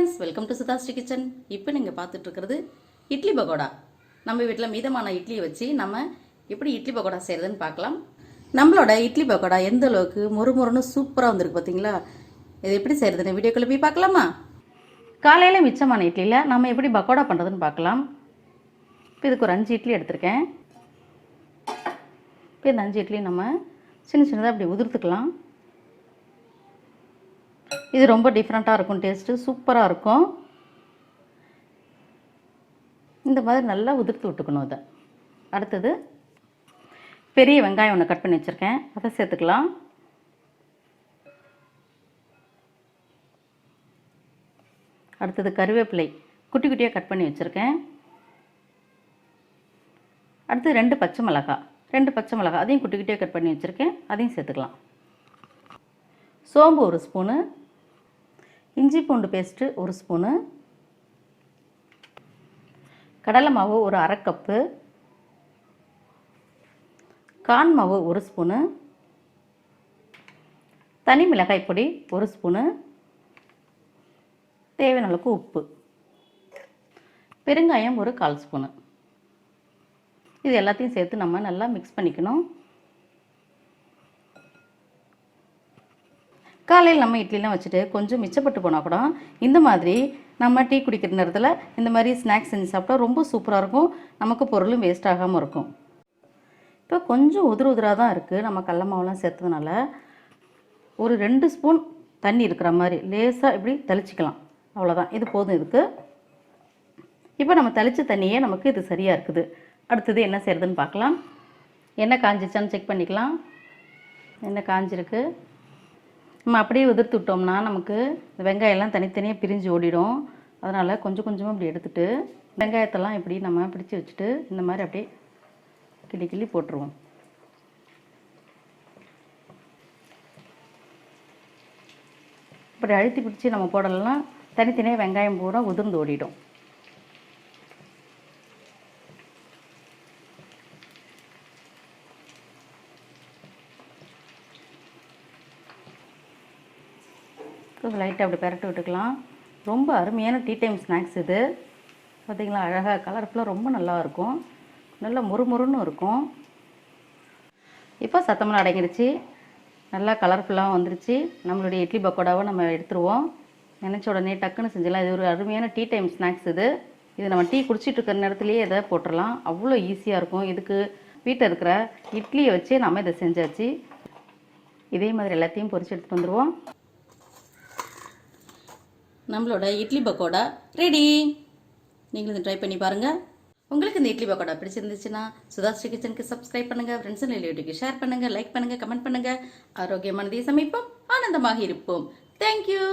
Friends, welcome to Sudhasri kitchen. இப்போ நீங்கள் பார்த்துட்டு இருக்கிறது இட்லி பகோடா. நம்ம வீட்டில் மீதமான இட்லியை வச்சு நம்ம எப்படி இட்லி பகோடா செய்கிறதுன்னு பார்க்கலாம். நம்மளோட இட்லி பகோடா எந்த அளவுக்கு மொறுமொறுன்னு சூப்பராக வந்திருக்கு பார்த்தீங்களா? இது எப்படி செய்கிறதுன்னு வீடியோக்குள்ளே போய் பார்க்கலாமா? காலையில் மிச்சமான இட்லியில் நம்ம எப்படி பகோடா பண்ணுறதுன்னு பார்க்கலாம். இப்போ இதுக்கு ஒரு 5 இட்லி எடுத்திருக்கேன். இப்போ இந்த 5 இட்லி நம்ம சின்ன சின்னதாக அப்படி உதிர்த்துக்கலாம். இது ரொம்ப டிஃப்ரெண்ட்டாக இருக்கும், டேஸ்ட்டு சூப்பராக இருக்கும். இந்த மாதிரி நல்லா உதிர்த்து விட்டுக்கணும். இதை அடுத்தது பெரிய வெங்காயம் ஒன்று கட் பண்ணி வச்சுருக்கேன், அதை சேர்த்துக்கலாம். அடுத்தது கருவேப்பிலை குட்டி குட்டியாக கட் பண்ணி வச்சுருக்கேன். அடுத்து 2 பச்சை மிளகாய் அதையும் குட்டி குட்டியாக கட் பண்ணி வச்சுருக்கேன், அதையும் சேர்த்துக்கலாம். சோம்பு 1 ஸ்பூனு, இஞ்சி பூண்டு பேஸ்ட்டு 1 ஸ்பூனு, கடலை மாவு ஒரு 1/2 கப்பு, கார்ன் மாவு 1 ஸ்பூனு, தனி மிளகாய் பொடி 1 ஸ்பூனு, தேவையான அளவுக்கு உப்பு, பெருங்காயம் ஒரு 1/4 ஸ்பூனு. இது எல்லாத்தையும் சேர்த்து நம்ம நல்லா மிக்ஸ் பண்ணிக்கணும். காலையில் நம்ம இட்லிலாம் வச்சுட்டு கொஞ்சம் மிச்சப்பட்டு போனால் கூட இந்த மாதிரி நம்ம டீ குடிக்கிற நேரத்தில் இந்த மாதிரி ஸ்நாக்ஸ் செஞ்சு சாப்பிட்டா ரொம்ப சூப்பராக இருக்கும். நமக்கு பொருளும் வேஸ்ட் ஆகாமல் இருக்கும். இப்போ கொஞ்சம் உதிராக தான் இருக்குது. நம்ம கடல மாவுலாம் சேர்த்ததுனால ஒரு 2 ஸ்பூன் தண்ணி இருக்கிற மாதிரி லேசாக இப்படி தெளிச்சிக்கலாம். அவ்வளோதான், இது போதும் இதுக்கு. இப்போ நம்ம தெளித்த தண்ணியே நமக்கு இது சரியாக இருக்குது. அடுத்தது என்ன செய்கிறதுன்னு பார்க்கலாம். எண்ணெய் காஞ்சிச்சான்னு செக் பண்ணிக்கலாம். எண்ணெய் காஞ்சிருக்கு. நம்ம அப்படியே உதிர்த்து விட்டோம்னா நமக்கு வெங்காயம்லாம் தனித்தனியாக பிரிஞ்சு ஓடிடும். அதனால் கொஞ்சம் கொஞ்சமாக இப்படி எடுத்துகிட்டு வெங்காயத்தெல்லாம் இப்படி நம்ம பிடிச்சி வச்சுட்டு இந்த மாதிரி அப்படியே கிள்ளி கிள்ளி போட்டுருவோம். இப்படி அழுத்தி பிடிச்சி நம்ம போடலாம், தனித்தனியாக வெங்காயம் பூரா உதிர்ந்து ஓடிடும். லைட்டாக அப்படி பெரட்டு விட்டுக்கலாம். ரொம்ப அருமையான டீ டைம் ஸ்நாக்ஸ் இது. பார்த்திங்களா, அழகாக கலர்ஃபுல்லாக ரொம்ப நல்லா இருக்கும், நல்லா முறுமுறுன்னு இருக்கும். இப்போ சத்தமெல்லாம் அடங்கிடுச்சு, நல்லா கலர்ஃபுல்லாக வந்துருச்சு. நம்மளுடைய இட்லி பக்கோடாவை நம்ம எடுத்துருவோம். நினச்ச உடனே டக்குன்னு செஞ்சிடலாம். இது ஒரு அருமையான டீ டைம் ஸ்நாக்ஸ் இது. இது நம்ம டீ குடிச்சிட்டு இருக்கிற நேரத்துலேயே இதை போட்டுடலாம், அவ்வளோ ஈஸியாக இருக்கும். இதுக்கு வீட்டில் இருக்கிற இட்லியை வச்சு நம்ம இதை செஞ்சாச்சு. இதே மாதிரி எல்லாத்தையும் பொரிச்சு எடுத்துகிட்டு வந்துடுவோம். நம்மளோட இட்லி பக்கோடா ரெடி. நீங்களும் இதை ட்ரை பண்ணி பாருங்கள். உங்களுக்கு இந்த இட்லி பக்கோடா பிடிச்சிருந்துச்சுன்னா சுதாஸ்ரீ கிச்சனுக்கு சப்ஸ்கிரைப் பண்ணுங்கள், ஃப்ரெண்ட்ஸ் அண்ட் ரிலேட்டிவ்க்கு ஷேர் பண்ணுங்கள், லைக் பண்ணுங்கள், கமெண்ட் பண்ணுங்கள். ஆரோக்கியமானதை சமைப்போம், ஆனந்தமாக இருப்போம். தேங்க்யூ.